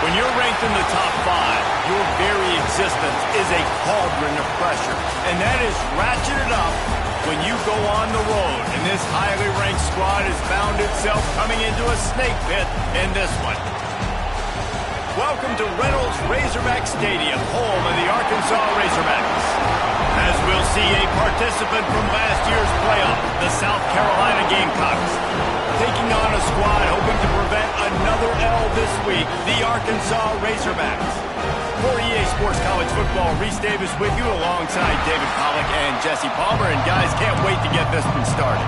When you're ranked in the top 5, your very existence is a cauldron of pressure. And that is ratcheted up when you go on the road. And this highly ranked squad has found itself coming into a snake pit in this one. Welcome to Reynolds Razorback Stadium, home of the Arkansas Razorbacks. As we'll see a participant from last year's playoff, the South Carolina Gamecocks, taking on a squad hoping to prevent another L this week, the Arkansas Razorbacks. For EA Sports College Football, Reese Davis with you alongside David Pollack and Jesse Palmer. And guys, can't wait to get this one started.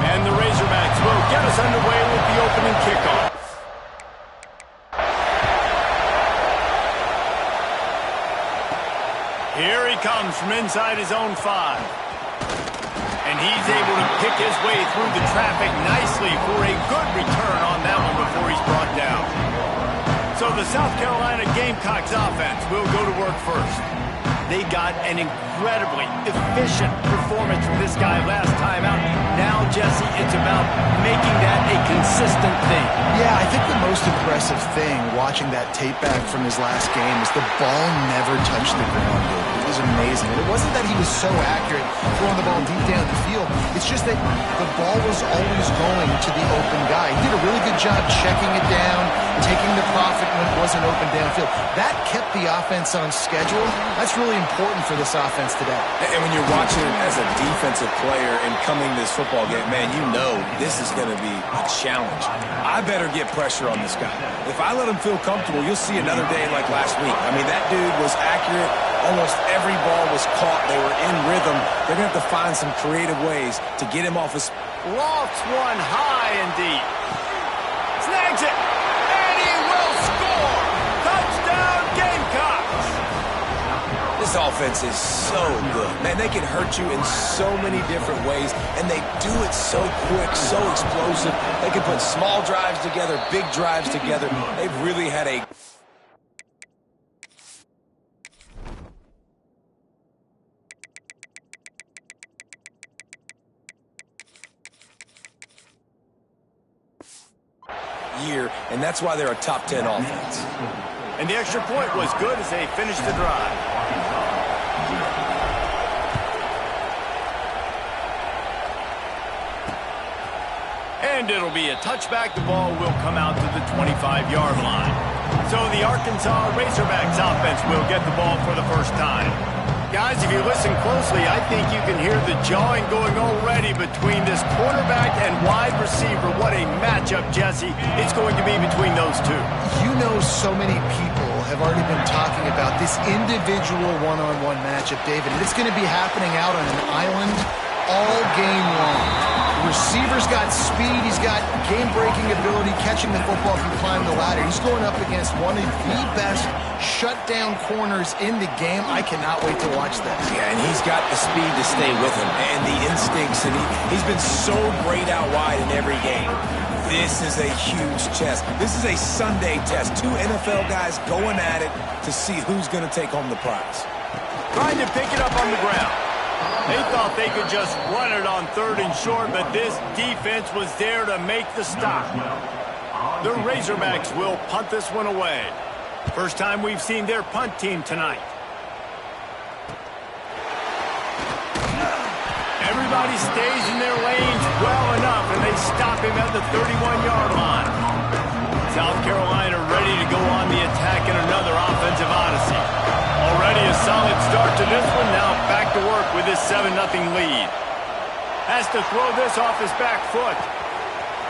And the Razorbacks will get us underway with the opening kickoff. Here he comes from inside his own 5. And he's able to pick his way through the traffic nicely for a good return on that one before he's brought down. So the South Carolina Gamecocks offense will go to work first. They got an incredibly efficient performance from this guy last time out. Now, Jesse, it's about making that a consistent thing. Yeah, I think the most impressive thing watching that tape back from his last game is the ball never touched the ground, dude. It was amazing. And it wasn't that he was so accurate throwing the ball deep down the field. It's just that the ball was always going to the open guy. He did a really good job checking it down, taking the profit when it wasn't open downfield. That kept the offense on schedule. That's really important for this offense today. And when you're watching as a defensive player and coming to this football game, man, you know this is going to be a challenge. I better get pressure on this guy. If I let him feel comfortable, you'll see another day like last week. I mean, that dude was accurate. Almost every ball was caught. They were in rhythm. They're going to have to find some creative ways to get him off his... Lofts one high and deep. Snags it. And he will score. Touchdown, Gamecocks. This offense is so good. Man, they can hurt you in so many different ways, and they do it so quick, so explosive. They can put small drives together, big drives together. They've really had a... year, and that's why they're a top 10 offense. And the extra point was good as they finished the drive. And it'll be a touchback. The ball will come out to the 25-yard line. So the Arkansas Razorbacks offense will get the ball for the first time. Guys, if you listen closely, I think you can hear the jawing going already between this quarterback and wide receiver. What a matchup, Jesse, it's going to be between those two. You know, so many people have already been talking about this individual one-on-one matchup, David, and it's going to be happening out on an island all game long. The receiver's got speed, he's got game-breaking ability, catching the football if you climb the ladder. He's going up against one of the best shutdown corners in the game. I cannot wait to watch this. Yeah, and he's got the speed to stay with him and the instincts, and he's been so great out wide in every game. This is a huge test. This is a Sunday test. Two NFL guys going at it to see who's going to take home the prize. Trying to pick it up on the ground. They thought they could just run it on 3rd and short, but this defense was there to make the stop. The Razorbacks will punt this one away. First time we've seen their punt team tonight. Everybody stays in their lanes well enough, and they stop him at the 31-yard line. South Carolina ready to go on the attack in another offensive odyssey. Already a solid start to this one. Now back to work with this 7-0 lead. Has to throw this off his back foot.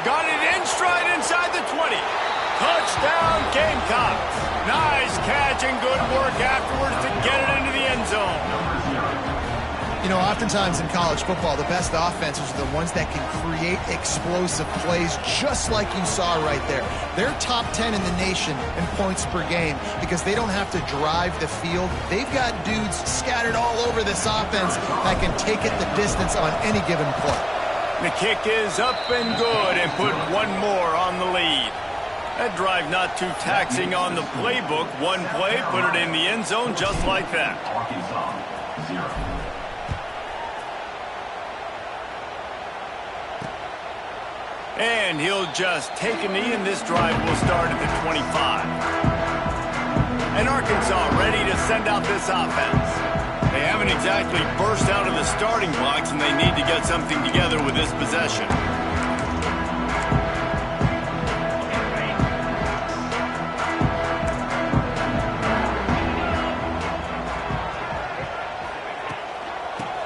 Got it in stride inside the 20. Touchdown, Gamecocks. Nice catch and good work afterwards to get it into the end zone. You know, oftentimes in college football, the best offenses are the ones that can create explosive plays just like you saw right there. They're top 10 in the nation in points per game because they don't have to drive the field. They've got dudes scattered all over this offense that can take it the distance on any given play. The kick is up and good and put one more on the lead. That drive not too taxing on the playbook. One play, put it in the end zone just like that. And he'll just take a knee, and this drive will start at the 25. And Arkansas ready to send out this offense. They haven't exactly burst out of the starting blocks, and they need to get something together with this possession.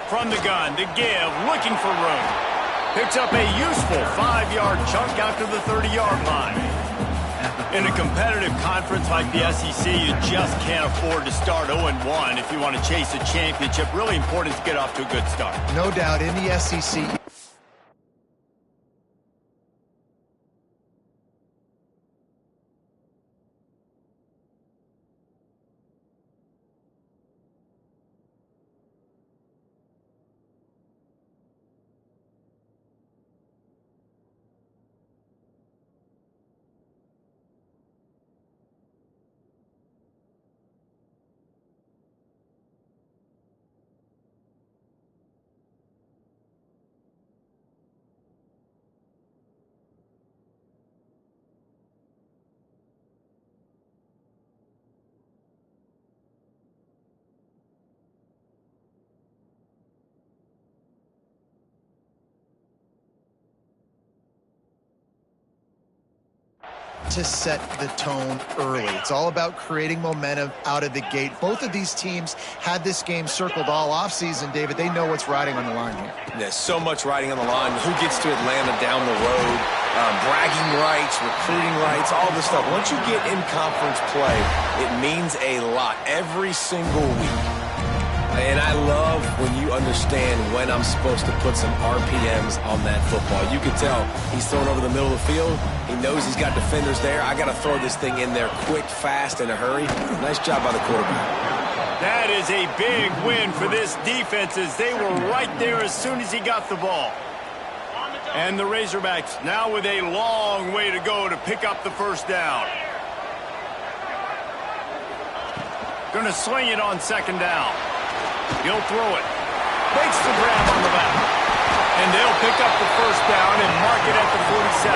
From the gun, to give, looking for room. Picks up a useful 5-yard chunk out to the 30-yard line. In a competitive conference like the SEC, you just can't afford to start 0-1 if you want to chase a championship. Really important to get off to a good start. No doubt, in the SEC... to set the tone early. It's all about creating momentum out of the gate. Both of these teams had this game circled all offseason, David. They know what's riding on the line here. There's so much riding on the line. Who gets to Atlanta down the road? Bragging rights, recruiting rights, all this stuff. Once you get in conference play, it means a lot every single week. And I love when you understand when I'm supposed to put some RPMs on that football. You can tell he's throwing over the middle of the field. He knows he's got defenders there. I got to throw this thing in there quick, fast, in a hurry. Nice job by the quarterback. That is a big win for this defense as they were right there as soon as he got the ball. And the Razorbacks now with a long way to go to pick up the first down. Going to sling it on second down. He'll throw it. Makes the grab on the back. And they'll pick up the first down and mark it at the 47.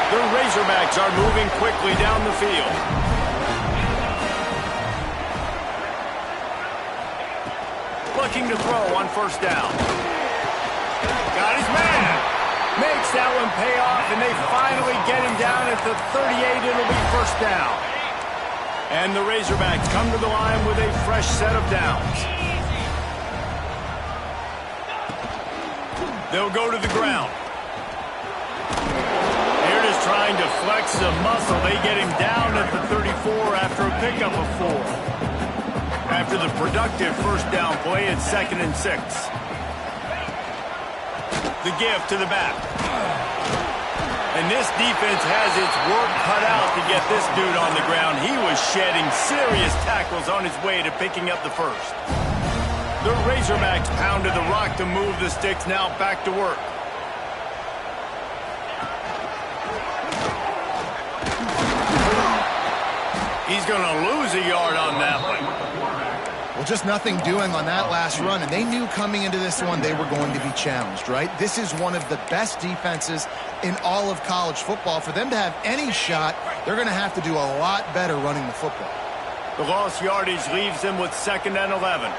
The Razorbacks are moving quickly down the field. Looking to throw on first down. Got his man. Makes that one pay off, and they finally get him down at the 38. It'll be first down. And the Razorbacks come to the line with a fresh set of downs. They'll go to the ground. Here it is trying to flex the muscle. They get him down at the 34 after a pickup of 4. After the productive first down play, it's 2nd and 6. The give to the back. And this defense has its work cut out to get this dude on the ground. He was shedding serious tackles on his way to picking up the first. The Razorbacks pounded the rock to move the sticks, now back to work. He's going to lose a yard on that one. Well, just nothing doing on that last run, and they knew coming into this one they were going to be challenged, right? This is one of the best defenses in all of college football. For them to have any shot, they're going to have to do a lot better running the football. The lost yardage leaves them with 2nd and 11.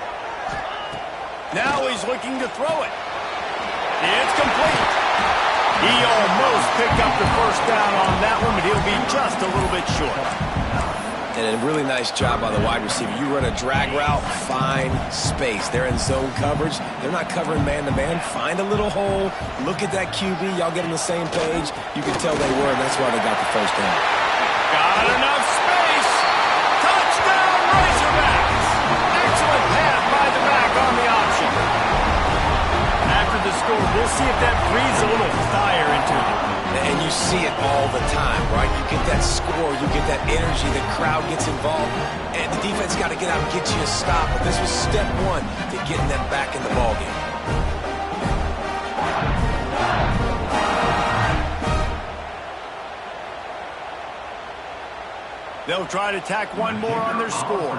Now he's looking to throw it. It's complete. He almost picked up the first down on that one, but he'll be just a little bit short. And a really nice job by the wide receiver. You run a drag route, find space. They're in zone coverage. They're not covering man-to-man. Find a little hole. Look at that QB. Y'all get on the same page. You can tell they were, and that's why they got the first down. Got enough space. Touchdown, Razorbacks. Excellent pass by the back on the option. forward, we'll see if that breathes a little fire into them. And you see it all the time, right? You get that score, you get that energy, the crowd gets involved, and the defense got to get out and get you a stop. But this was step one to getting them back in the ballgame. They'll try to tack one more on their score.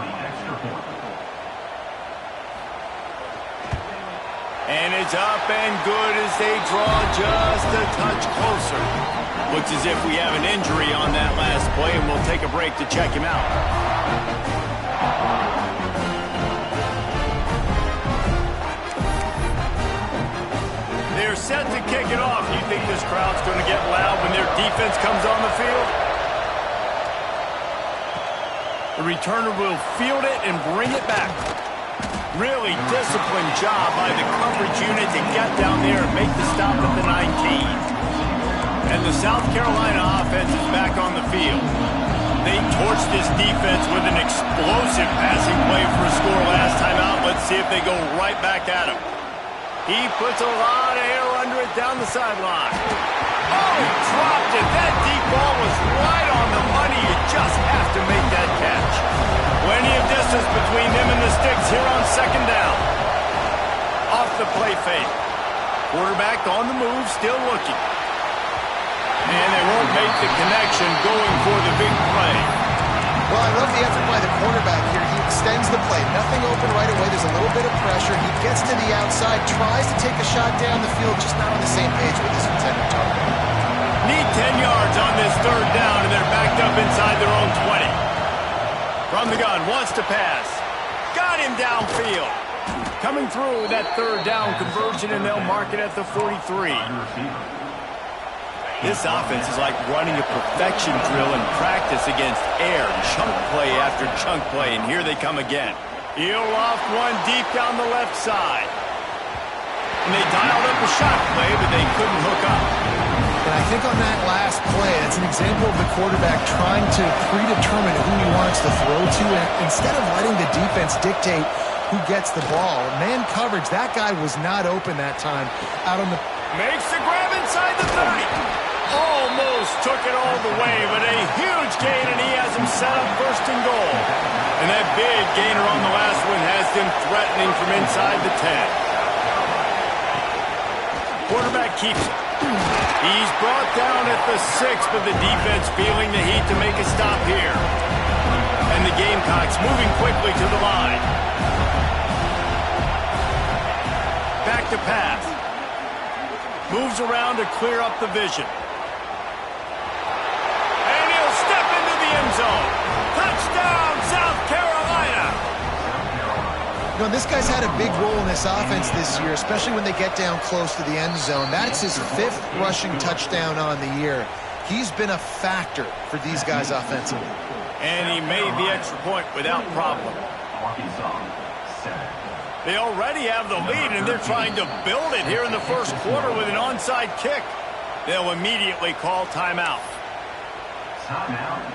And it's up and good as they draw just a touch closer. Looks as if we have an injury on that last play, and we'll take a break to check him out. They're set to kick it off. You think this crowd's going to get loud when their defense comes on the field? The returner will field it and bring it back. Really disciplined job by the coverage unit to get down there and make the stop at the 19. And the South Carolina offense is back on the field. They torched this defense with an explosive passing play for a score last time out. Let's see if they go right back at him. He puts a lot of air under it down the sideline. Oh, he dropped it. That deep ball was right on the money. You just have to make that catch. Plenty of distance between them and the sticks here on second down. Off the play fake. Quarterback on the move, still looking. And they won't make the connection going for the big play. Well, I love the effort by the quarterback here. He extends the play. Nothing open right away. There's a little bit of pressure. He gets to the outside, tries to take a shot down the field, just not on the same page with his intended target. Need 10 yards on this third down, and they're backed up inside their own 20. From the gun, wants to pass. Got him downfield. Coming through that third down conversion, and they'll mark it at the 43. This offense is like running a perfection drill in practice against air, chunk play after chunk play, and here they come again. He'll loft one deep down the left side. And they dialed up a shot play, but they couldn't hook up. And I think on that last play, that's an example of the quarterback trying to predetermine who he wants to throw to, and instead of letting the defense dictate who gets the ball. Man coverage, that guy was not open that time. Out on the... Makes the grab inside the 30. Almost took it all the way, but a huge gain, and he has him set up first and goal. And that big gainer on the last one has them threatening from inside the 10. Quarterback keeps it. He's brought down at the 6, but the defense feeling the heat to make a stop here. And the Gamecocks moving quickly to the line. Back to pass. Moves around to clear up the vision. And he'll step into the end zone. Touchdown, South Carolina! You know, this guy's had a big role in this offense this year, especially when they get down close to the end zone. That's his 5th rushing touchdown on the year. He's been a factor for these guys offensively. And he made the extra point without problem. They already have the lead, and they're trying to build it here in the first quarter with an onside kick. They'll immediately call timeout.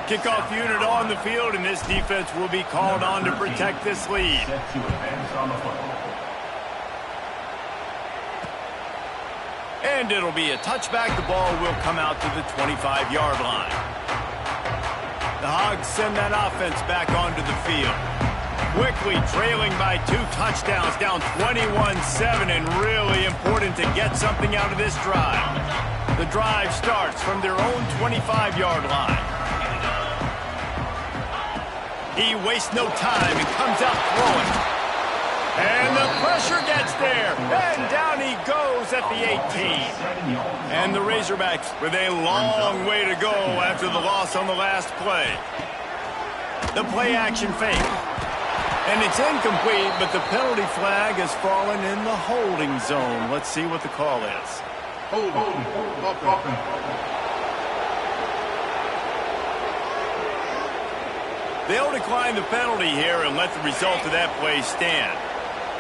Kickoff unit on the field, and this defense will be called on to protect this lead. And it'll be a touchback. The ball will come out to the 25-yard line. The Hogs send that offense back onto the field. Quickly trailing by 2 touchdowns, down 21-7, and really important to get something out of this drive. The drive starts from their own 25-yard line. He wastes no time and comes out throwing. And the pressure gets there, and down he goes at the 18. And the Razorbacks with a long way to go after the loss on the last play. The play-action fake. And it's incomplete, but the penalty flag has fallen in the holding zone. Let's see what the call is. They'll decline the penalty here and let the result of that play stand.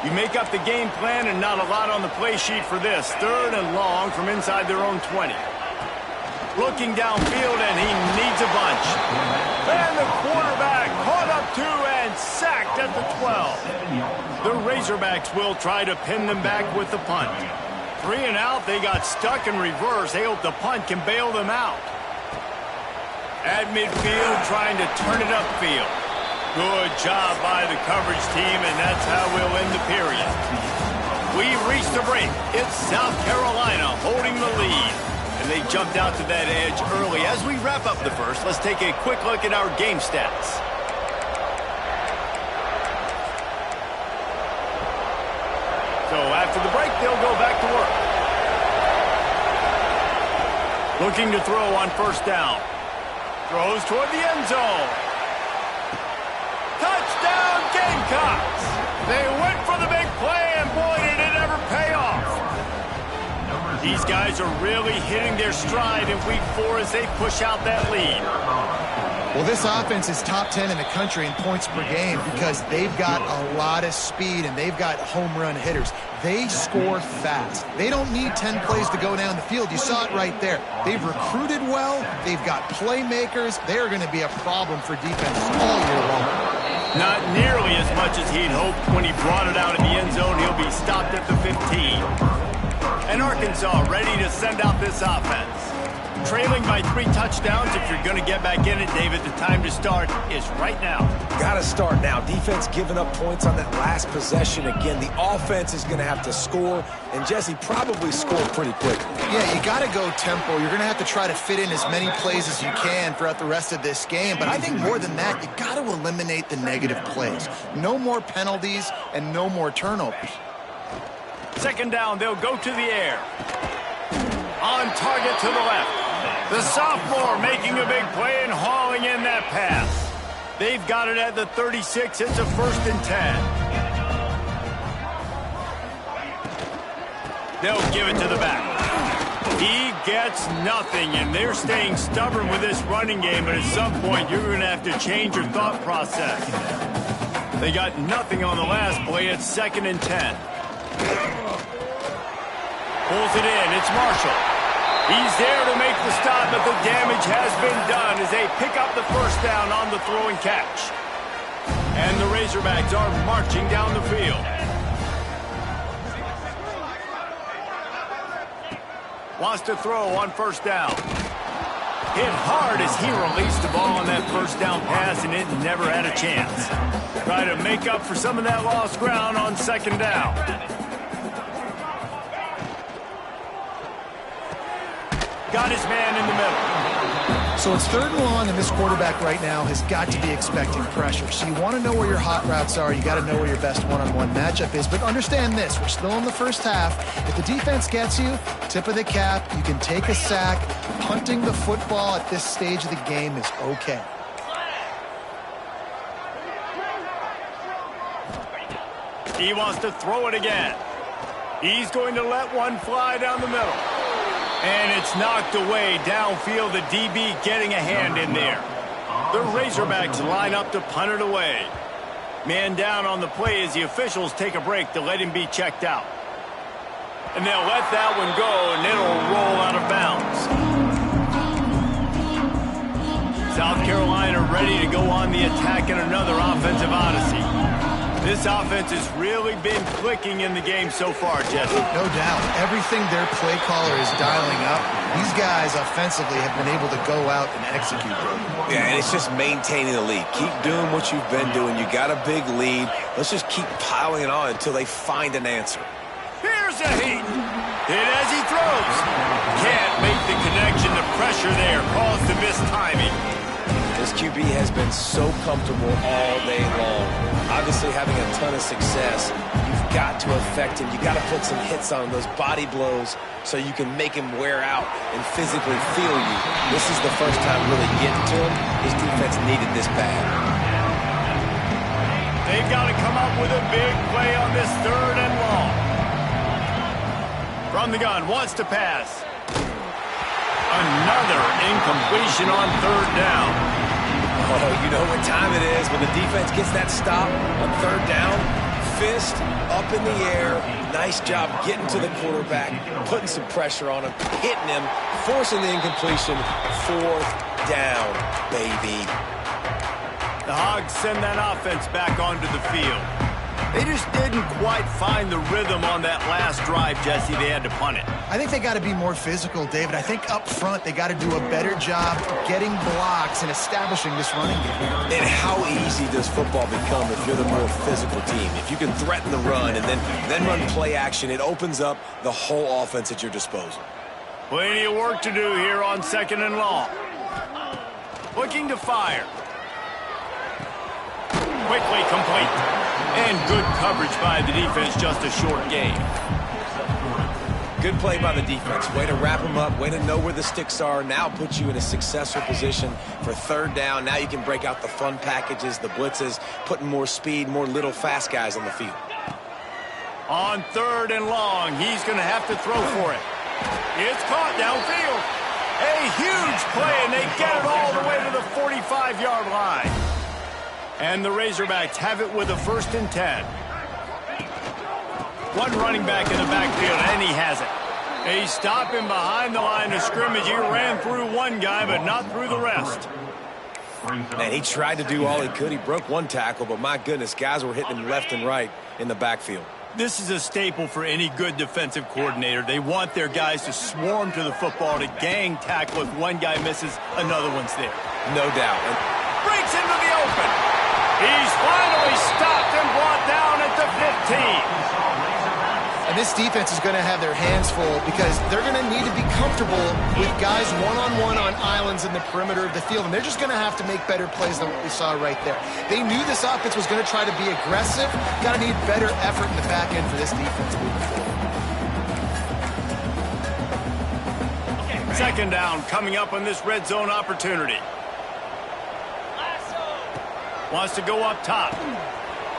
You make up the game plan, and not a lot on the play sheet for this. 3rd and long from inside their own 20. Looking downfield, and he needs a bunch. And the quarterback caught up to and sacked at the 12. The Razorbacks will try to pin them back with the punt. 3 and out, they got stuck in reverse. They hope the punt can bail them out. At midfield, trying to turn it upfield. Good job by the coverage team, and that's how we'll end the period. We've reached the break. It's South Carolina holding the lead. And they jumped out to that edge early. As we wrap up the first, let's take a quick look at our game stats. So after the break, they'll go back to work. Looking to throw on first down. Throws toward the end zone. Touchdown, Gamecocks! They went for the big play, and boy, did it ever pay off. These guys are really hitting their stride in Week 4 as they push out that lead. Well, this offense is top 10 in the country in points per game because they've got a lot of speed and they've got home run hitters. They score fast. They don't need 10 plays to go down the field. You saw it right there. They've recruited well. They've got playmakers. They are going to be a problem for defense all year long. Not nearly as much as he'd hoped when he brought it out in the end zone. He'll be stopped at the 15. And Arkansas ready to send out this offense. Trailing by 3 touchdowns. If you're going to get back in it, David, the time to start is right now. Got to start now. Defense giving up points on that last possession. Again, the offense is going to have to score, and Jesse probably score pretty quickly. Yeah, you got to go tempo. You're going to have to try to fit in as many plays as you can throughout the rest of this game. But I think more than that, you got to eliminate the negative plays. No more penalties and no more turnovers. Second down, they'll go to the air. On target to the left. The sophomore making a big play and hauling in that pass. They've got it at the 36. It's a 1st and 10. They'll give it to the back. He gets nothing, and they're staying stubborn with this running game, but at some point you're going to have to change your thought process. They got nothing on the last play. It's 2nd and 10. Pulls it in. It's Marshall. He's there to make the stop, but the damage has been done as they pick up the first down on the throw and catch. And the Razorbacks are marching down the field. Wants to throw on first down. Hit hard as he released the ball on that first down pass, and it never had a chance. Try to make up for some of that lost ground on second down. Got his man in the middle. So it's 3rd and long, and this quarterback right now has got to be expecting pressure. So you want to know where your hot routes are. You got to know where your best one-on-one matchup is. But understand this, we're still in the first half. If the defense gets you, tip of the cap, you can take a sack. Punting the football at this stage of the game is okay. He wants to throw it again. He's going to let one fly down the middle. And it's knocked away downfield. The DB getting a hand in there. The Razorbacks line up to punt it away. Man down on the play as the officials take a break to let him be checked out. And they'll let that one go, and it'll roll out of bounds. South Carolina ready to go on the attack in another offensive odyssey. This offense has really been clicking in the game so far, Jesse. No doubt. Everything their play caller is dialing up, these guys offensively have been able to go out and execute them. Yeah, and it's just maintaining the lead. Keep doing what you've been doing. You got a big lead. Let's just keep piling it on until they find an answer. Here's a heat. Hit as he throws. Can't make the connection. The pressure there caused the missed timing. This QB has been so comfortable all day long. Obviously having a ton of success. You've got to affect him. You got to put some hits on him, those body blows, so you can make him wear out and physically feel you. This is the first time really getting to him. His defense needed this bad. They've got to come up with a big play on this 3rd and long. From the gun, wants to pass. Another incompletion on 3rd down. Oh, you know what time it is when the defense gets that stop on 3rd down. Fist up in the air. Nice job getting to the quarterback, putting some pressure on him, hitting him, forcing the incompletion. 4th down, baby. The Hogs send that offense back onto the field. They just didn't quite find the rhythm on that last drive, Jesse. They had to punt it. I think they got to be more physical, David. I think up front they got to do a better job getting blocks and establishing this running game. And how easy does football become if you're the more physical team? If you can threaten the run and then run play action, it opens up the whole offense at your disposal. Plenty of work to do here on 2nd and long. Looking to fire. Quickly complete. And good coverage by the defense, just a short game. Good play by the defense. Way to wrap them up. Way to know where the sticks are. Now puts you in a successful position for 3rd down. Now you can break out the fun packages, the blitzes, putting more speed, more little fast guys on the field. On 3rd and long, he's going to have to throw for it. It's caught downfield. A huge play, and they get it all the way to the 45-yard line. And the Razorbacks have it with a 1st and 10. One running back in the backfield, and he has it. He's stopping behind the line of scrimmage. He ran through one guy, but not through the rest. Man, he tried to do all he could. He broke one tackle, but my goodness, guys were hitting him left and right in the backfield. This is a staple for any good defensive coordinator. They want their guys to swarm to the football, to gang tackle. If one guy misses, another one's there. No doubt. Breaks into the open. He's finally stopped and brought down at the 15. And this defense is going to have their hands full because they're going to need to be comfortable with guys one-on-one on islands in the perimeter of the field. And they're just going to have to make better plays than what we saw right there. They knew this offense was going to try to be aggressive. Got to need better effort in the back end for this defense moving forward. 2nd down coming up on this red zone opportunity. Wants to go up top.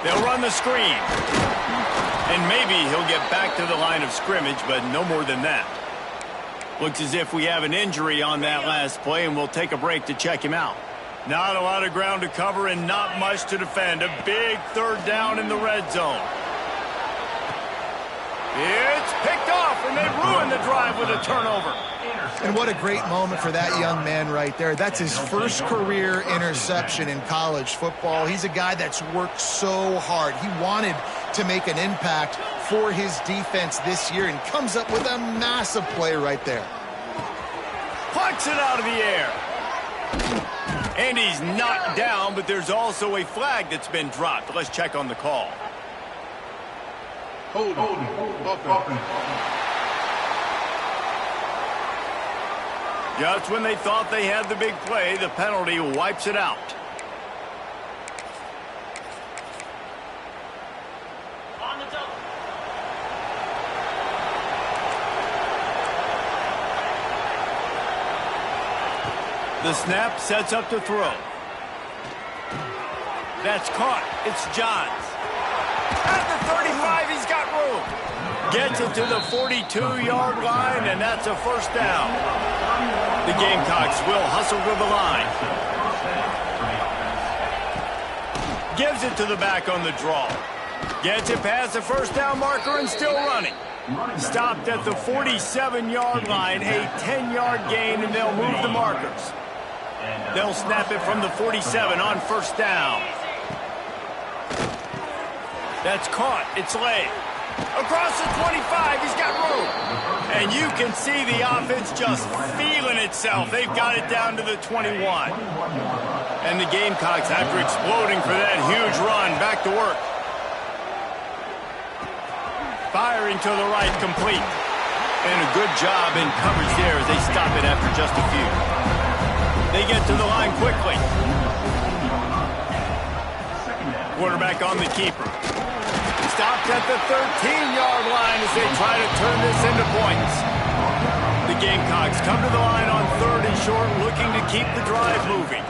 They'll run the screen. And maybe he'll get back to the line of scrimmage, but no more than that. Looks as if we have an injury on that last play, and we'll take a break to check him out. Not a lot of ground to cover and not much to defend. A big 3rd down in the red zone. It's picked off, and they've ruined the drive with a turnover. And what a great moment for that young man right there. That's his first career interception in college football. He's a guy that's worked so hard. He wanted to make an impact for his defense this year and comes up with a massive play right there. Plucks it out of the air. And he's knocked down, but there's also a flag that's been dropped. Let's check on the call. Hold on. Just when they thought they had the big play, the penalty wipes it out. On the double. The snap sets up to throw. That's caught. It's Johns. At the 35, he's got room. Gets it to the 42-yard line, and that's a 1st down. The Gamecocks will hustle to the line. Gives it to the back on the draw. Gets it past the 1st down marker and still running. Stopped at the 47-yard line, a 10-yard gain, and they'll move the markers. They'll snap it from the 47 on 1st down. That's caught. It's laid. Across the 25, he's got room. And you can see the offense just feeling itself. They've got it down to the 21. And the Gamecocks, after exploding for that huge run, back to work. Firing to the right, complete. And a good job in coverage there as they stop it after just a few. They get to the line quickly. Quarterback on the keeper. Stopped at the 13-yard line as they try to turn this into points. The Gamecocks come to the line on 3rd and short, looking to keep the drive moving.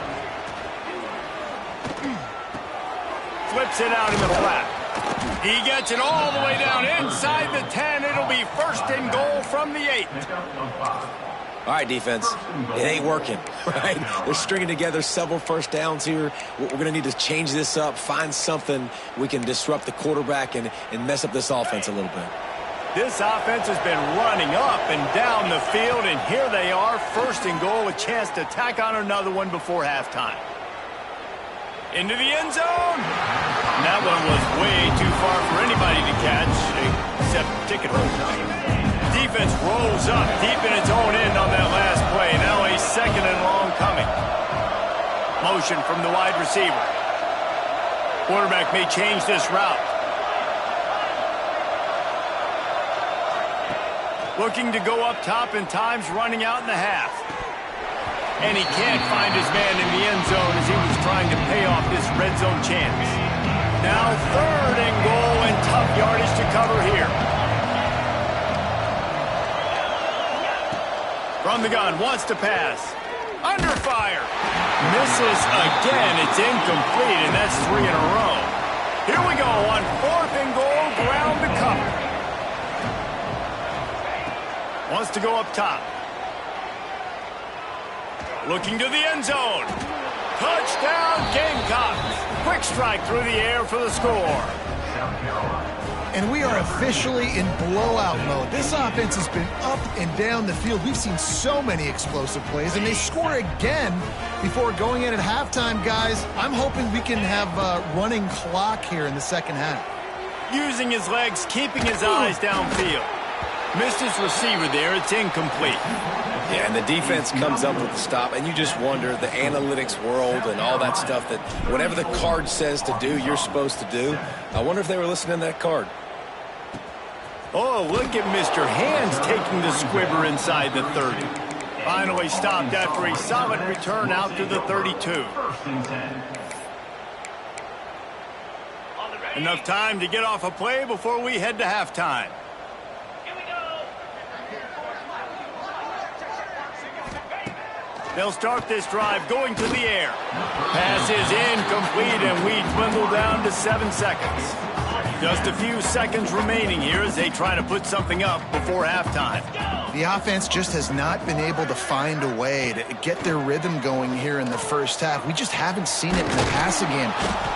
Flips it out in the flat. He gets it all the way down inside the 10. It'll be 1st and goal from the 8. All right, defense, it ain't working, right? They're stringing together several 1st downs here. We're going to need to change this up, find something we can disrupt the quarterback and mess up this offense a little bit. This offense has been running up and down the field, and here they are, 1st and goal, a chance to tack on another one before halftime. Into the end zone. And that one was way too far for anybody to catch, except ticket holder. Defense rolls up deep in its own end on that last play. Now a second and long coming. Motion from the wide receiver. Quarterback may change this route. Looking to go up top, and time's running out in the half. And he can't find his man in the end zone as he was trying to pay off this red zone chance. Now 3rd and goal, and tough yardage to cover here. From the gun, wants to pass. Under fire. Misses again. It's incomplete, and that's 3 in a row. Here we go on 4th and goal, ground to cover. Wants to go up top. Looking to the end zone. Touchdown, Gamecocks. Quick strike through the air for the score. And we are officially in blowout mode. This offense has been up and down the field. We've seen so many explosive plays, and they score again before going in at halftime, guys. I'm hoping we can have a running clock here in the second half. Using his legs, keeping his eyes downfield. Missed his receiver there. It's incomplete. Yeah, and the defense comes up with the stop, and you just wonder, the analytics world and all that stuff, that whatever the card says to do, you're supposed to do. I wonder if they were listening to that card. Oh, look at Mr. Hands taking the squibber inside the 30. Finally stopped after a solid return out to the 32. Enough time to get off a play before we head to halftime. They'll start this drive going to the air. Pass is incomplete, and we dwindle down to 7 seconds. Just a few seconds remaining here as they try to put something up before halftime. The offense just has not been able to find a way to get their rhythm going here in the first half. We just haven't seen it in the passing game.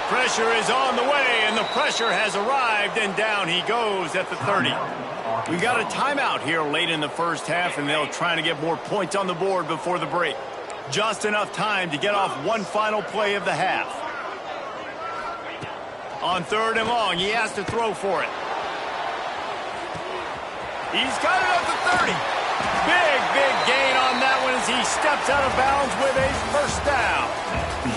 Pressure is on the way, and the pressure has arrived, and down he goes at the 30. We got a timeout here late in the first half, and they'll try to get more points on the board before the break. Just enough time to get off one final play of the half. On 3rd and long, he has to throw for it. He's got it up to 30. Big gain on that one as he steps out of bounds with a first down.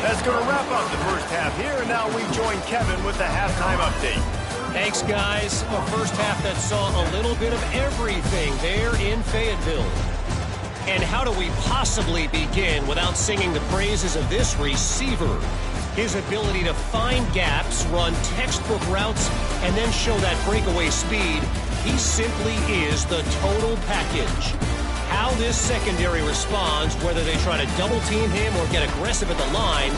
That's going to wrap up the first half here, and now we join Kevin with the halftime update. Thanks, guys. A first half that saw a little bit of everything there in Fayetteville. And how do we possibly begin without singing the praises of this receiver? His ability to find gaps, run textbook routes, and then show that breakaway speed. He simply is the total package. How this secondary responds, whether they try to double team him or get aggressive at the line,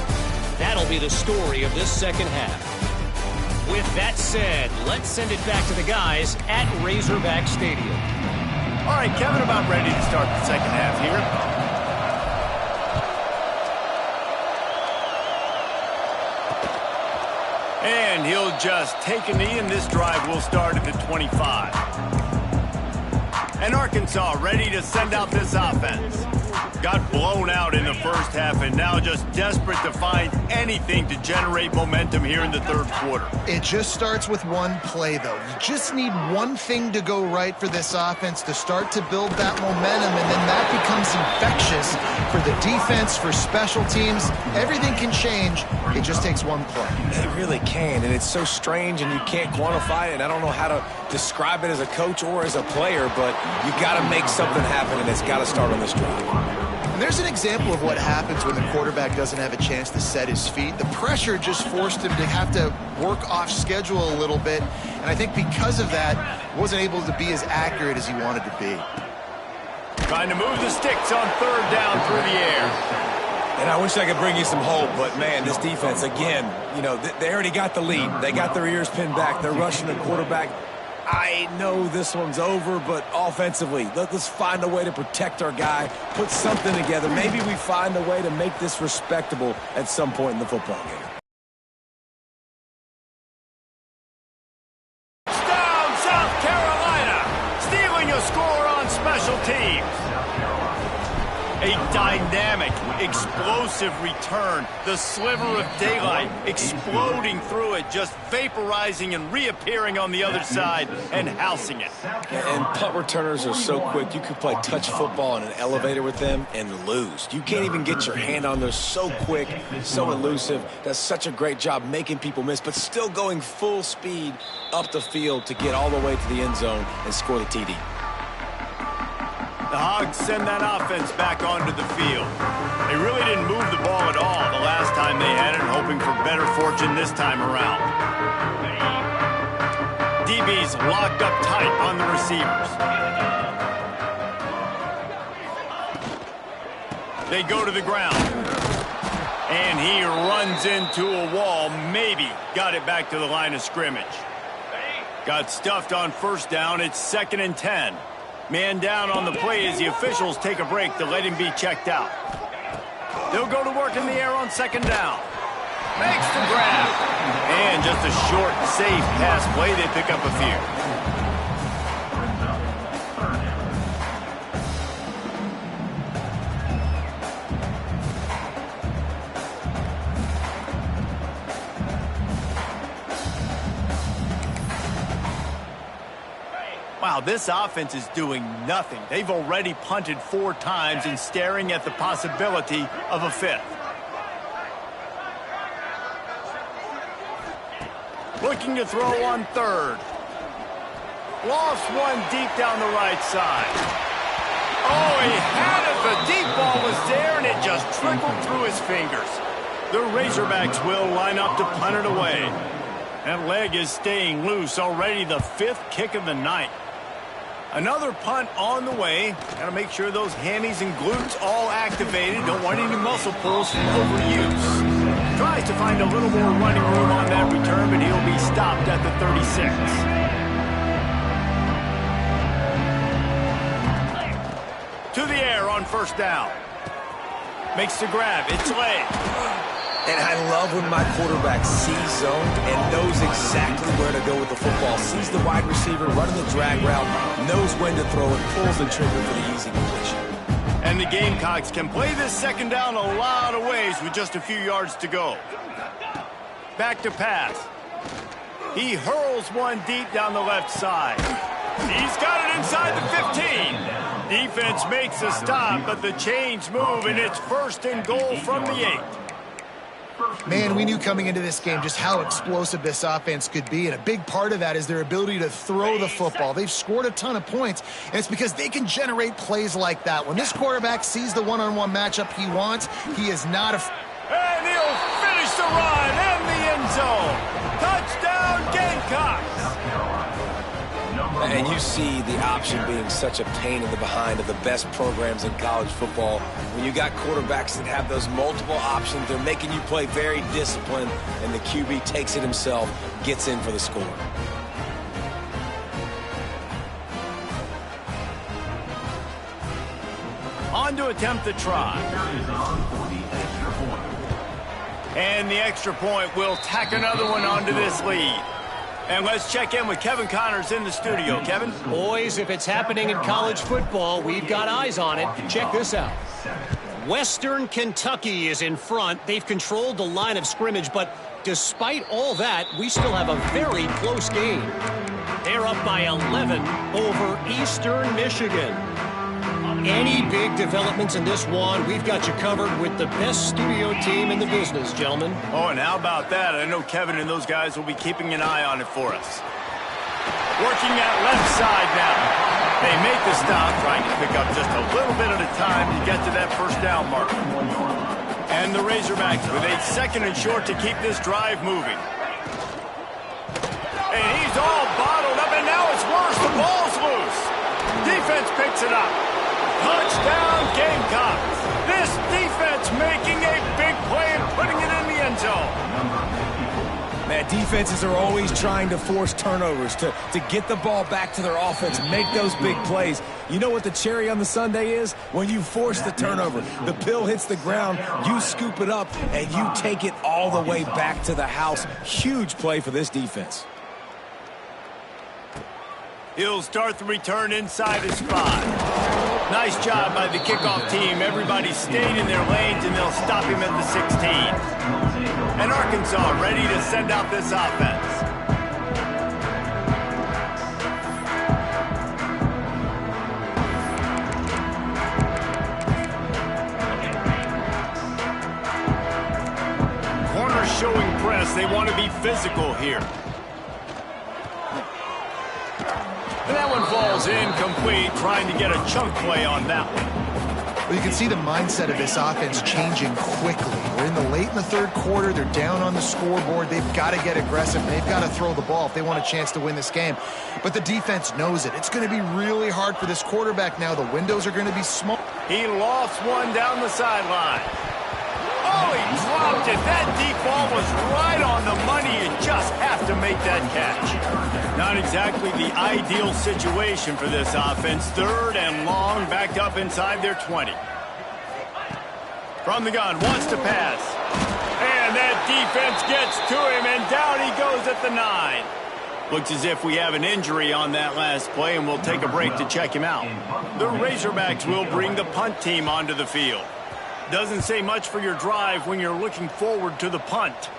that'll be the story of this second half. With that said, let's send it back to the guys at Razorback Stadium. All right, Kevin, about ready to start the second half here. And he'll just take a knee, and this drive will start at the 25. And Arkansas ready to send out this offense. Got blown out in the first half, and now just desperate to find anything to generate momentum here in the third quarter. It just starts with one play, though. You just need one thing to go right for this offense to start to build that momentum, and then that becomes infectious for the defense, for special teams. Everything can change. It just takes one play. It really can, and it's so strange, and you can't quantify it, and I don't know how to describe it as a coach or as a player, but you got to make something happen, and it's got to start on this drive. And there's an example of what happens when the quarterback doesn't have a chance to set his feet. The pressure just forced him to have to work off schedule a little bit, and I think because of that, wasn't able to be as accurate as he wanted to be. Trying to move the sticks on 3rd down through the air. And I wish I could bring you some hope, but, man, this defense, again, you know, they already got the lead. They got their ears pinned back. They're rushing the quarterback. I know this one's over, but offensively, let's find a way to protect our guy, put something together. Maybe we find a way to make this respectable at some point in the football game. Down South Carolina, stealing a score on special teams. A dynamic, explosive return. The sliver of daylight exploding through it, just vaporizing and reappearing on the other side and housing it. And punt returners are so quick, you could play touch football in an elevator with them and lose. You can't even get your hand on those, so quick, so elusive. Does such a great job making people miss, but still going full speed up the field to get all the way to the end zone and score the TD. The Hogs send that offense back onto the field. They really didn't move the ball at all the last time they had it, hoping for better fortune this time around. DB's locked up tight on the receivers. They go to the ground. And he runs into a wall, maybe got it back to the line of scrimmage. Got stuffed on first down. It's 2nd and 10. Man down on the play as the officials take a break to let him be checked out. They'll go to work in the air on 2nd down. Makes the grab. And just a short, safe pass play. They pick up a few. Wow, this offense is doing nothing. They've already punted 4 times and staring at the possibility of a 5th. Looking to throw on 3rd. Lost one deep down the right side. Oh, he had it. The deep ball was there, and it just trickled through his fingers. The Razorbacks will line up to punt it away. That leg is staying loose. Already the 5th kick of the night. Another punt on the way. Got to make sure those hammies and glutes all activated. Don't want any muscle pulls from overuse. Tries to find a little more running room on that return, but he'll be stopped at the 36. To the air on first down. Makes the grab. It's late. And I love when my quarterback sees zoned and knows exactly where to go with the football. Sees the wide receiver running the drag route, knows when to throw it, pulls the trigger for the easy completion. And the Gamecocks can play this 2nd down a lot of ways with just a few yards to go. Back to pass. He hurls one deep down the left side. He's got it inside the 15. Defense makes a stop, but the chains move, and it's 1st and goal from the 8. Man, we knew coming into this game just how explosive this offense could be, and a big part of that is their ability to throw the football. They've scored a ton of points, and it's because they can generate plays like that. When this quarterback sees the one-on-one matchup he wants, he is not a... And he'll finish the run in the end zone. Touchdown, Gamecocks! And you see the option being such a pain in the behind of the best programs in college football. When you got quarterbacks that have those multiple options, they're making you play very disciplined, and the QB takes it himself, gets in for the score. On to attempt the try. And the extra point will tack another one onto this lead. And let's check in with Kevin Connors in the studio. Kevin? Boys, if it's happening in college football, we've got eyes on it. Check this out. Western Kentucky is in front. They've controlled the line of scrimmage, but despite all that, we still have a very close game. They're up by 11 over Eastern Michigan. Any big developments in this one, we've got you covered with the best studio team in the business, gentlemen. Oh, and how about that? I know Kevin and those guys will be keeping an eye on it for us. Working that left side now. They make the stop, trying to pick up just a little bit at a time to get to that first down marker. And the Razorbacks with a 2nd and short to keep this drive moving. And he's all bottled up, and now it's worse. The ball's loose. Defense picks it up. Touchdown, Gamecocks. This defense making a big play and putting it in the end zone. Man, defenses are always trying to force turnovers to get the ball back to their offense, make those big plays. You know what the cherry on the sundae is? When you force the turnover, the pill hits the ground, you scoop it up, and you take it all the way back to the house. Huge play for this defense. He'll start the return inside his spot. Nice job by the kickoff team. Everybody stayed in their lanes, and they'll stop him at the 16. And Arkansas ready to send out this offense. Corners showing press. They want to be physical here. And that one falls incomplete, trying to get a chunk play on that one. Well, you can see the mindset of this offense changing quickly. We're late in the third quarter. They're down on the scoreboard. They've got to get aggressive. They've got to throw the ball if they want a chance to win this game. But the defense knows it. It's going to be really hard for this quarterback now. The windows are going to be small. He lost one down the sideline. Oh, he dropped it. That deep ball was right on the money. You just have to make that catch. Not exactly the ideal situation for this offense. Third and long, backed up inside their 20. From the gun, wants to pass. And that defense gets to him, and down he goes at the 9. Looks as if we have an injury on that last play, and we'll take a break to check him out. The Razorbacks will bring the punt team onto the field. Doesn't say much for your drive when you're looking forward to the punt.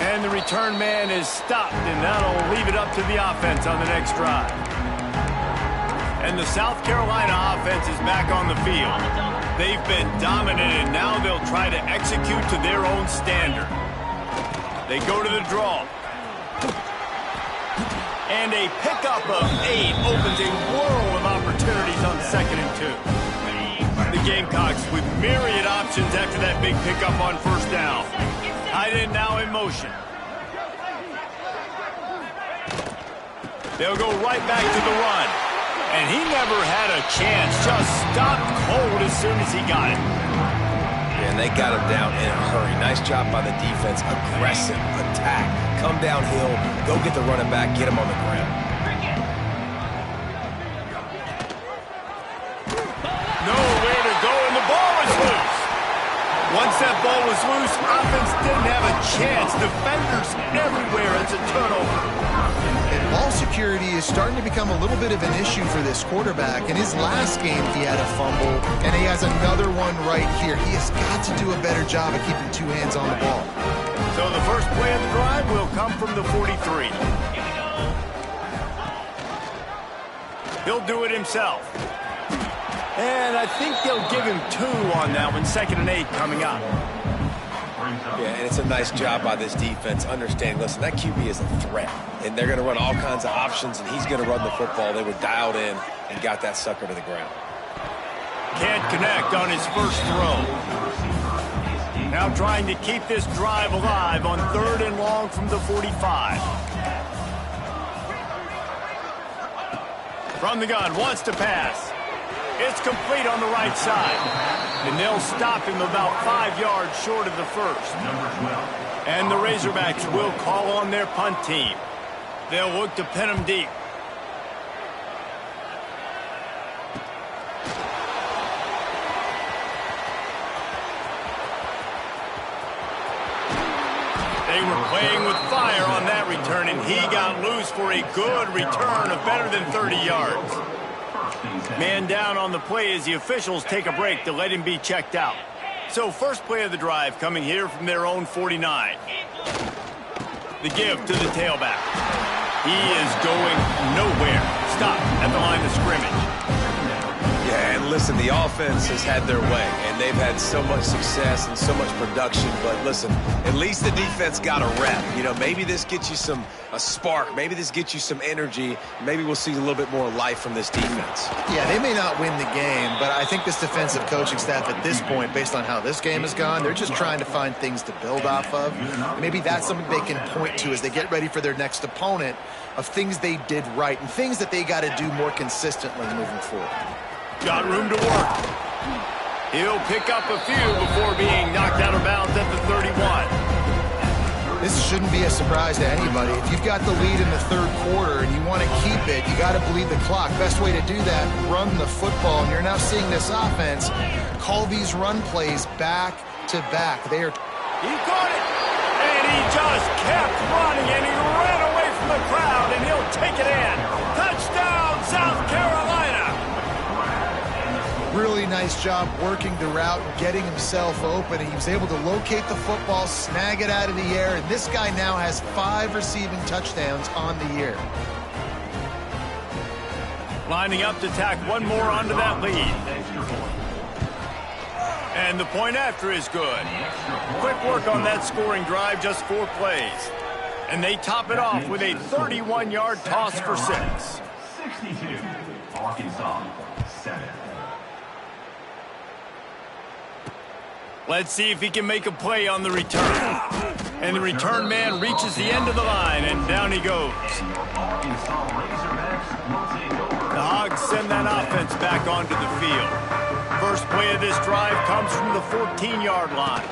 And the return man is stopped, and that'll leave it up to the offense on the next drive. And the South Carolina offense is back on the field. They've been dominant, and now they'll try to execute to their own standard. They go to the draw. And a pickup of 8 opens a world of opportunities on 2nd and 2. The Gamecocks with myriad options after that big pickup on first down. Tight end now in motion. They'll go right back to the run. And he never had a chance. Just stopped cold as soon as he got it. And they got him down in a hurry. Nice job by the defense. Aggressive attack. Come downhill. Go get the running back. Get him on the ground. Nowhere to go, and the ball is loose. Once that ball was loose, offense didn't have a chance. Defenders everywhere. It's a turnover. And ball security is starting to become a little bit of an issue for this quarterback. In his last game, he had a fumble, and he has another one right here. He has got to do a better job of keeping 2 hands on the ball. So the first play of the drive will come from the 43. He'll do it himself. And I think they'll give him 2 on that one. 2nd and 8 coming up. Yeah, and it's a nice job by this defense. Understand, listen, that QB is a threat. And they're going to run all kinds of options, and he's going to run the football. They were dialed in and got that sucker to the ground. Can't connect on his first throw. Now trying to keep this drive alive on 3rd and long from the 45. From the gun, wants to pass. It's complete on the right side. And they'll stop him about 5 yards short of the first. And the Razorbacks will call on their punt team. They'll look to pin him deep. They were playing with fire on that return, and he got loose for a good return of better than 30 yards. Man down on the play as the officials take a break to let him be checked out. So first play of the drive coming here from their own 49. The give to the tailback. He is going nowhere. Stop at the line of scrimmage. Yeah, and listen, the offense has had their way, and they've had so much success and so much production. But listen, at least the defense got a rep. You know, maybe this gets you a spark. Maybe this gets you some energy. Maybe we'll see a little bit more life from this defense. Yeah, they may not win the game, but I think this defensive coaching staff at this point, based on how this game has gone, they're just trying to find things to build off of. Maybe that's something they can point to as they get ready for their next opponent, of things they did right and things that they got to do more consistently moving forward. Got room to work. He'll pick up a few before being knocked out of bounds at the 31. This shouldn't be a surprise to anybody. If you've got the lead in the third quarter and you want to keep it, you got to bleed the clock. Best way to do that, run the football. And you're now seeing this offense call these run plays back to back. He caught it, and he just kept running, and he ran away from the crowd, and he'll take it in. Touchdown, South nice job working the route and getting himself open. He was able to locate the football, snag it out of the air, and this guy now has 5 receiving touchdowns on the year. Lining up to tack one more onto that lead. And the point after is good. Quick work on that scoring drive, just 4 plays. And they top it off with a 31-yard toss for 6. 62, Arkansas, 7. Let's see if he can make a play on the return. And the return man reaches the end of the line, and down he goes. The Hogs send that offense back onto the field. First play of this drive comes from the 14-yard line.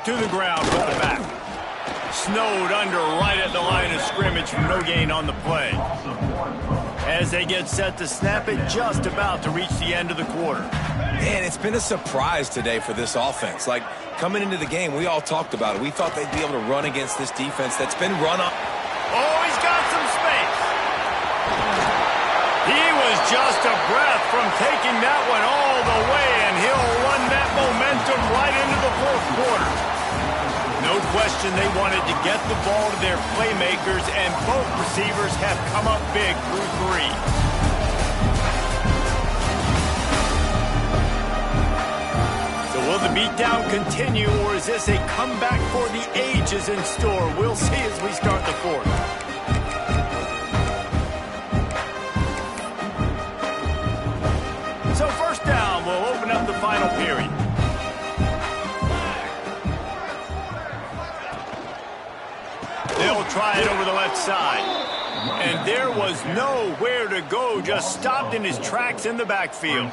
To the ground with the back. Snowed under right at the line of scrimmage from no gain on the play. As they get set to snap it, just about to reach the end of the quarter. Man, it's been a surprise today for this offense. Like, coming into the game, we all talked about it. We thought they'd be able to run against this defense that's been run on. Oh, he's got some space. He was just a breath from taking that one all the way, and he'll run that momentum right into the fourth quarter. No question they wanted to get the ball to their playmakers, and both receivers have come up big through 3. So will the beatdown continue, or is this a comeback for the ages in store? We'll see as we start the fourth. So first down, we'll open up the final period. They'll try it over the left side. And there was nowhere to go, just stopped in his tracks in the backfield.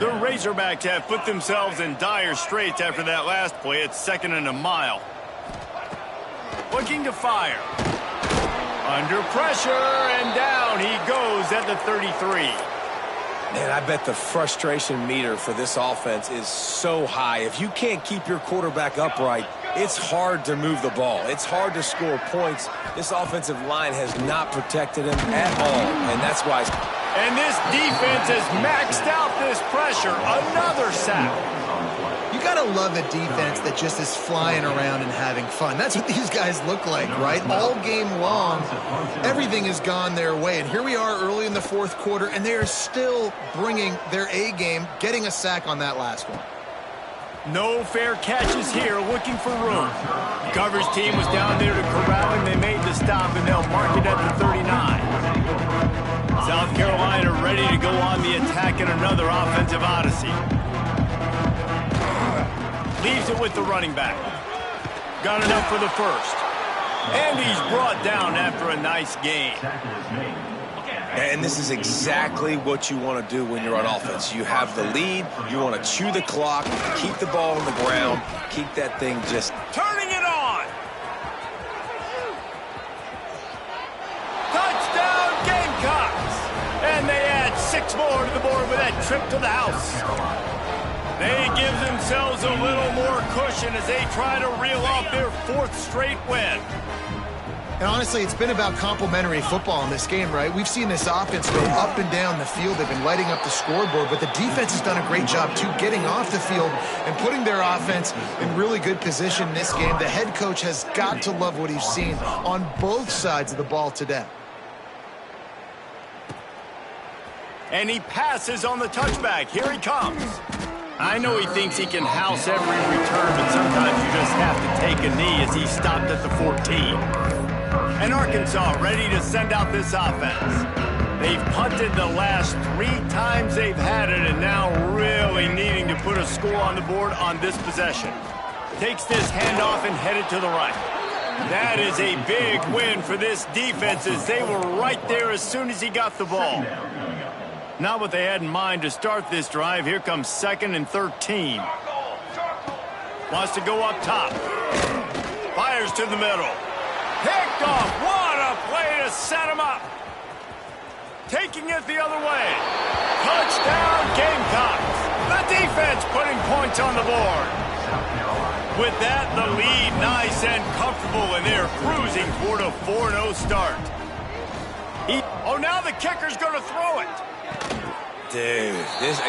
The Razorbacks have put themselves in dire straits after that last play. It's 2nd and a mile. Looking to fire. Under pressure, and down he goes at the 33. Man, I bet the frustration meter for this offense is so high. If you can't keep your quarterback upright, it's hard to move the ball. It's hard to score points. This offensive line has not protected him at all, and that's why. And this defense has maxed out this pressure. Another sack. You gotta love a defense that just is flying around and having fun. That's what these guys look like, right? All game long, everything has gone their way. And here we are early in the fourth quarter, and they are still bringing their A game, getting a sack on that last one. No fair catches here, looking for room. The coverage team was down there to corral him. They made the stop, and they'll mark it at the 39. South Carolina ready to go on the attack in another offensive odyssey. Leaves it with the running back. Got enough for the first. And he's brought down after a nice gain. And this is exactly what you want to do when you're on offense. You have the lead, you want to chew the clock, keep the ball on the ground, keep that thing just turning it on. Touchdown Gamecocks. And they add 6 more to the board with that trip to the house. They give themselves a little more cushion as they try to reel off their 4th straight win. And honestly, it's been about complementary football in this game, right? We've seen this offense go up and down the field. They've been lighting up the scoreboard, but the defense has done a great job, too, getting off the field and putting their offense in really good position in this game. The head coach has got to love what he's seen on both sides of the ball today. And he passes on the touchback. Here he comes. I know he thinks he can house every return, but sometimes you just have to take a knee as he stopped at the 14. And Arkansas ready to send out this offense. They've punted the last 3 times they've had it, and now really needing to put a score on the board on this possession. Takes this handoff and headed to the right. That is a big win for this defense as they were right there as soon as he got the ball. Not what they had in mind to start this drive. Here comes 2nd and 13. Wants to go up top. Fires to the middle. Picked off. What a play to set him up. Taking it the other way. Touchdown Gamecocks. The defense putting points on the board. With that, the lead nice and comfortable, and they're cruising toward a 4-0 start. Oh, now the kicker's going to throw it. Dude,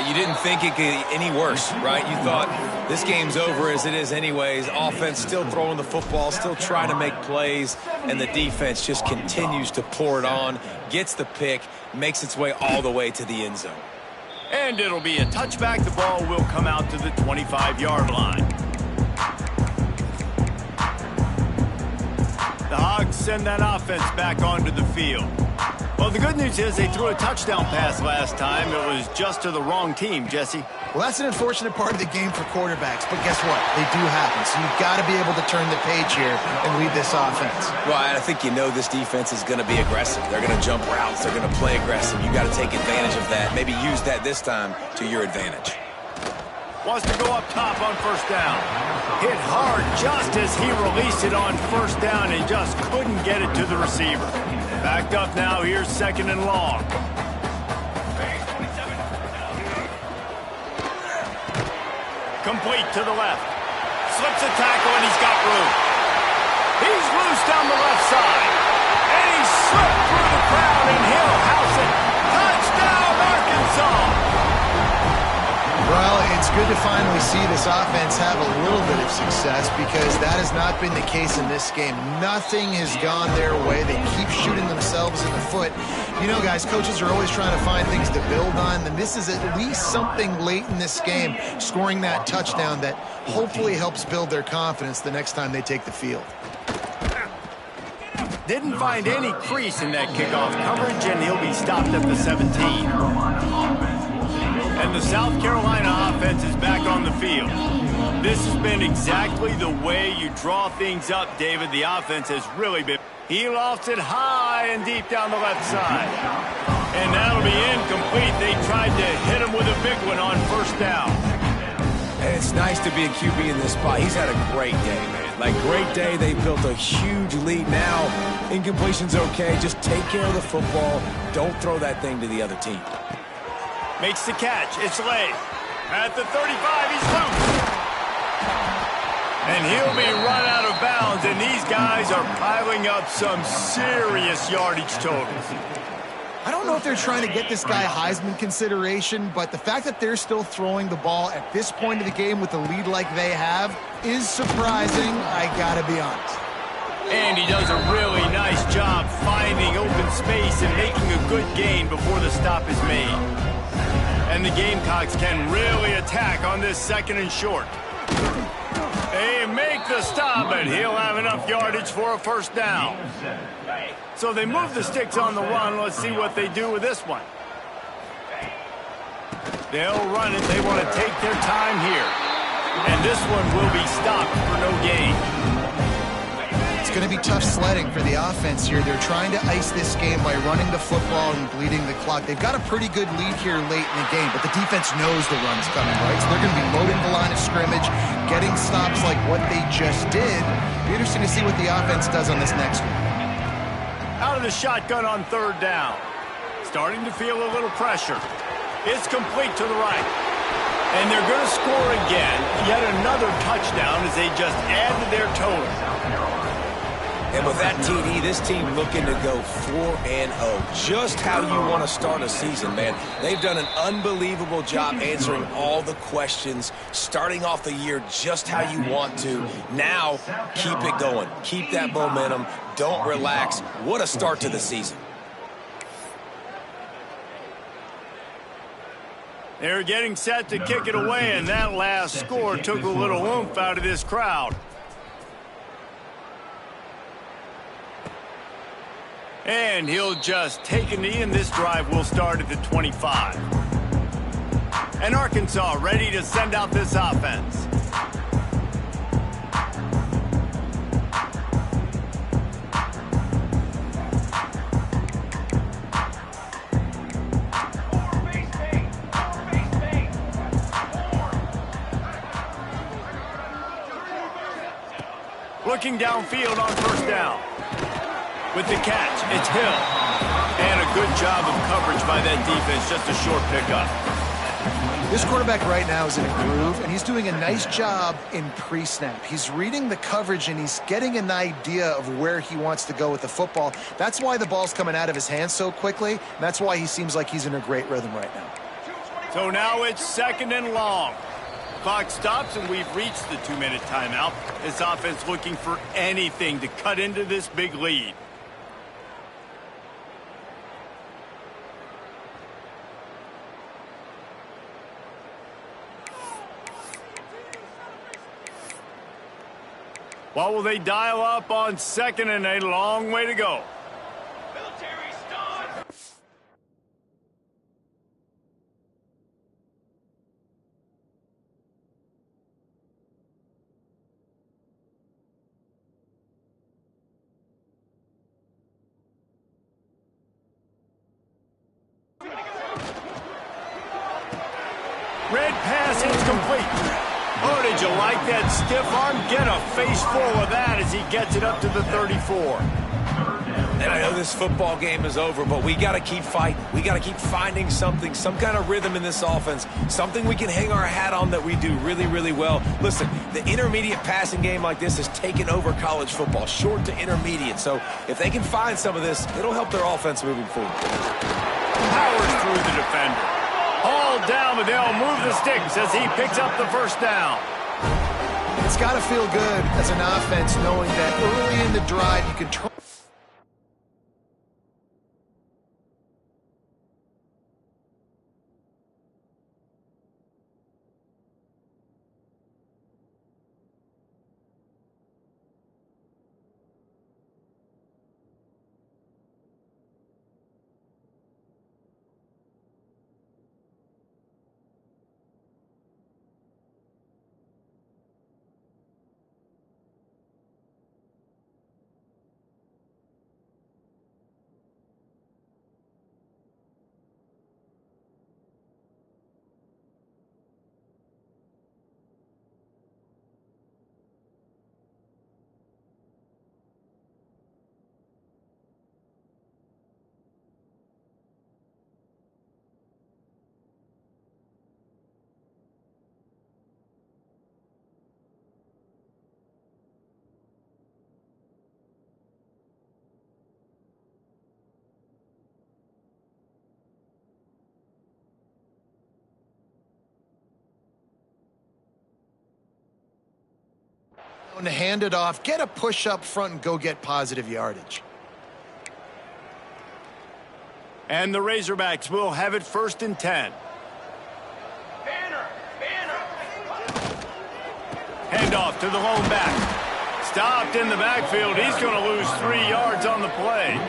you didn't think it could get any worse, right? You thought this game's over as it is anyways. Offense still throwing the football, still trying to make plays, and the defense just continues to pour it on, gets the pick, makes its way all the way to the end zone. And it'll be a touchback. The ball will come out to the 25-yard line. The Hogs send that offense back onto the field. Well, the good news is they threw a touchdown pass last time. It was just to the wrong team, Jesse. Well, that's an unfortunate part of the game for quarterbacks, but guess what? They do happen, so you've got to be able to turn the page here and lead this offense. Well, I think you know this defense is going to be aggressive. They're going to jump routes. They're going to play aggressive. You got to take advantage of that. Maybe use that this time to your advantage. Wants to go up top on first down. Hit hard just as he released it on first down and just couldn't get it to the receiver. Backed up now. Here's second and long. Complete to the left. Slips a tackle and he's got room. He's loose down the left side. And he slipped through the crowd and he'll house it. Touchdown, Arkansas! Well, it's good to finally see this offense have a little bit of success because that has not been the case in this game. Nothing has gone their way. They keep shooting themselves in the foot. You know, guys, coaches are always trying to find things to build on, and this is at least something late in this game, scoring that touchdown that hopefully helps build their confidence the next time they take the field. Didn't find any crease in that kickoff coverage, and he'll be stopped at the 17. And the South Carolina offense is back on the field. This has been exactly the way you draw things up, David. The offense has really been. He lofts it high and deep down the left side. And that'll be incomplete. They tried to hit him with a big one on first down. And it's nice to be a QB in this spot. He's had a great day, man. Like, great day. They built a huge lead. Now, incompletion's okay. Just take care of the football. Don't throw that thing to the other team. Makes the catch. It's late. At the 35, he's loose. And he'll be run out of bounds, and these guys are piling up some serious yardage totals. I don't know if they're trying to get this guy Heisman consideration, but the fact that they're still throwing the ball at this point of the game with a lead like they have is surprising, I gotta be honest. And he does a really nice job finding open space and making a good gain before the stop is made. And the Gamecocks can really attack on this second and short. They make the stop, but he'll have enough yardage for a first down. So they move the sticks on the run. Let's see what they do with this one. They'll run it. They want to take their time here. And this one will be stopped for no gain. It's going to be tough sledding for the offense here. They're trying to ice this game by running the football and bleeding the clock. They've got a pretty good lead here late in the game, but the defense knows the run's coming, right? So they're going to be loading the line of scrimmage, getting stops like what they just did. Be interesting to see what the offense does on this next one. Out of the shotgun on third down. Starting to feel a little pressure. It's complete to the right. And they're going to score again. Yet another touchdown as they just add to their total. And with that TD, this team looking to go 4-0. Just how you want to start a season, man. They've done an unbelievable job answering all the questions, starting off the year just how you want to. Now, keep it going. Keep that momentum. Don't relax. What a start to the season. They're getting set to kick it away, and that last score took a little oomph out of this crowd. And he'll just take a knee, and this drive will start at the 25. And Arkansas ready to send out this offense. Looking downfield on first down. With the catch, it's Hill. And a good job of coverage by that defense, just a short pickup. This quarterback right now is in a groove, and he's doing a nice job in pre-snap. He's reading the coverage, and he's getting an idea of where he wants to go with the football. That's why the ball's coming out of his hands so quickly, and that's why he seems like he's in a great rhythm right now. So now it's 2nd and long. Clock stops, and we've reached the 2-minute timeout. This offense looking for anything to cut into this big lead. What will they dial up on 2nd and a long way to go? Military start. Red pass incomplete. Oh, did you like that stiff arm? Get a face full of that as he gets it up to the 34. And I know this football game is over, but we got to keep fighting. We got to keep finding something, some kind of rhythm in this offense, something we can hang our hat on that we do really, really well. Listen, the intermediate passing game like this has taken over college football, short to intermediate. So if they can find some of this, it'll help their offense moving forward. Powers through the defender. Hauled down, but they'll move the sticks as he picks up the first down. It's got to feel good as an offense knowing that early in the drive you can try. To hand it off, get a push up front and go get positive yardage. And the Razorbacks will have it 1st and 10. Handoff to the lone back. Stopped in the backfield. He's going to lose 3 yards on the play.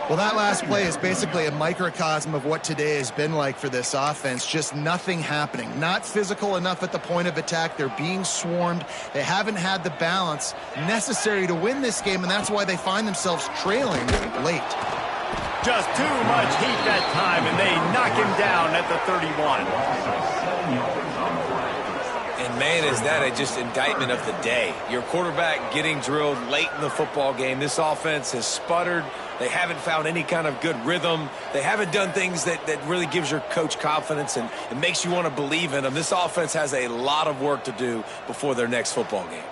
Well, that last play is basically a microcosm of what today has been like for this offense. Just nothing happening. Not physical enough at the point of attack. They're being swarmed. They haven't had the balance necessary to win this game, and that's why they find themselves trailing late. Just too much heat that time, and they knock him down at the 31. And, man, is that just indictment of the day. Your quarterback getting drilled late in the football game. This offense has sputtered. They haven't found any kind of good rhythm. They haven't done things that really gives your coach confidence and it makes you want to believe in them. This offense has a lot of work to do before their next football game.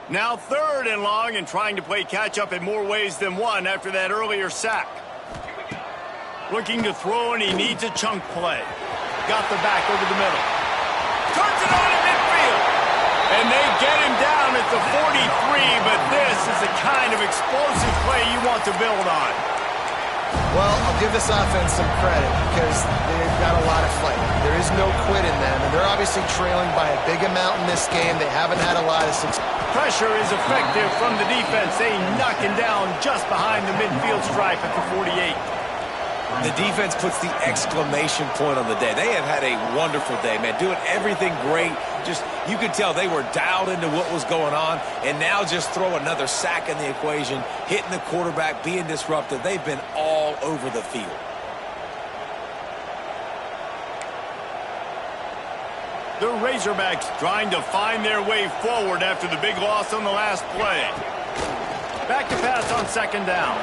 Now 3rd and long and trying to play catch-up in more ways than one after that earlier sack. Looking to throw, and he needs a chunk play. Got the back over the middle. Turns it on in midfield. And they get him down at the 43, but this is the kind of explosive play you want to build on. Well, I'll give this offense some credit because they've got a lot of fight. There is no quit in them, and they're obviously trailing by a big amount in this game. They haven't had a lot of success. Pressure is effective from the defense. They knock him down just behind the midfield stripe at the 48. The defense puts the exclamation point on the day. They have had a wonderful day, man, doing everything great. Just, you could tell they were dialed into what was going on, and now just throw another sack in the equation, hitting the quarterback, being disruptive. They've been all over the field. The Razorbacks trying to find their way forward after the big loss on the last play. Back to pass on 2nd down.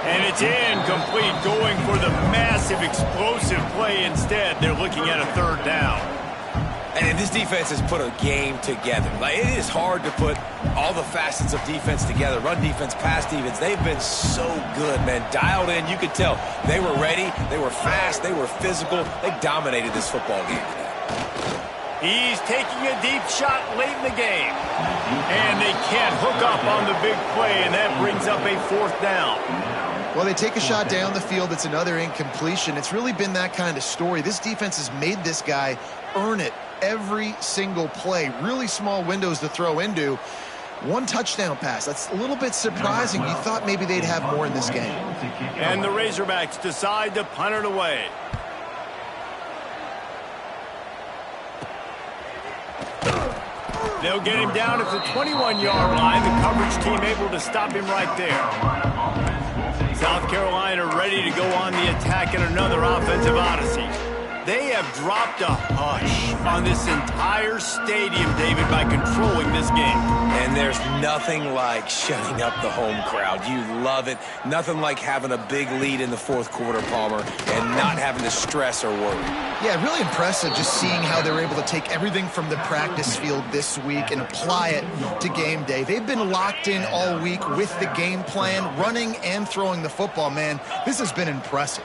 And it's incomplete, going for the massive explosive play instead. They're looking at a 3rd down. And this defense has put a game together. Like, it is hard to put all the facets of defense together. Run defense, pass defense. They've been so good, man. Dialed in. You could tell they were ready. They were fast. They were physical. They dominated this football game today. He's taking a deep shot late in the game. And they can't hook up on the big play, and that brings up a 4th down. Well, they take a shot down the field. It's another incompletion. It's really been that kind of story. This defense has made this guy earn it every single play. Really small windows to throw into. 1 touchdown pass. That's a little bit surprising. You thought maybe they'd have more in this game. And the Razorbacks decide to punt it away. They'll get him down at the 21-yard line. The coverage team able to stop him right there. South Carolina ready to go on the attack in another offensive odyssey. They have dropped a hush on this entire stadium, David, by controlling this game. And there's nothing like shutting up the home crowd. You love it. Nothing like having a big lead in the 4th quarter, Palmer, and not having to stress or worry. Yeah, really impressive just seeing how they're able to take everything from the practice field this week and apply it to game day. They've been locked in all week with the game plan, running and throwing the football, man. This has been impressive.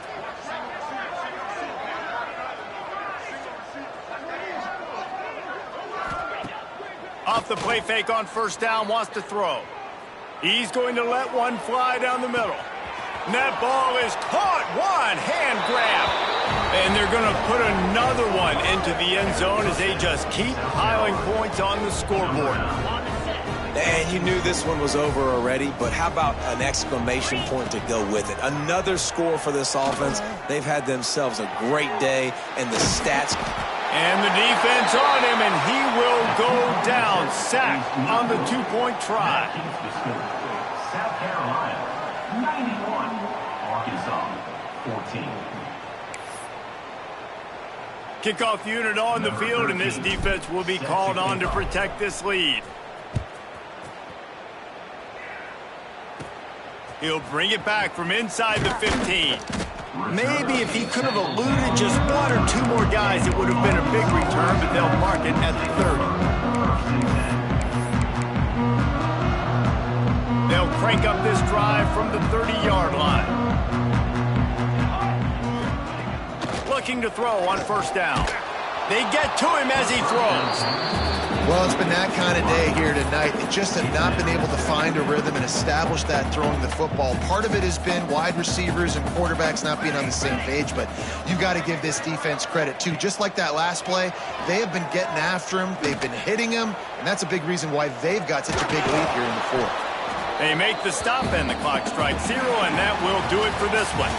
Off the play fake on 1st down, wants to throw. He's going to let one fly down the middle. And that ball is caught. One hand grab. And they're going to put another one into the end zone as they just keep piling points on the scoreboard. And you knew this one was over already, but how about an exclamation point to go with it? Another score for this offense. They've had themselves a great day, and the stats... And the defense on him, and he will go down. Sacked on the 2-point try. South Carolina, 91. Arkansas, 14. Kickoff unit on the field, and this defense will be called on to protect this lead. He'll bring it back from inside the 15. Maybe if he could have eluded just 1 or 2 more guys, it would have been a big return, but they'll mark it at the 30. They'll crank up this drive from the 30-yard line. Looking to throw on 1st down. They get to him as he throws. Well, it's been that kind of day here tonight. They just have not been able to find a rhythm and establish that throwing the football. Part of it has been wide receivers and quarterbacks not being on the same page, but you've got to give this defense credit, too. Just like that last play, they have been getting after him. They've been hitting him, and that's a big reason why they've got such a big lead here in the 4th. They make the stop, and the clock strikes 0, and that will do it for this one.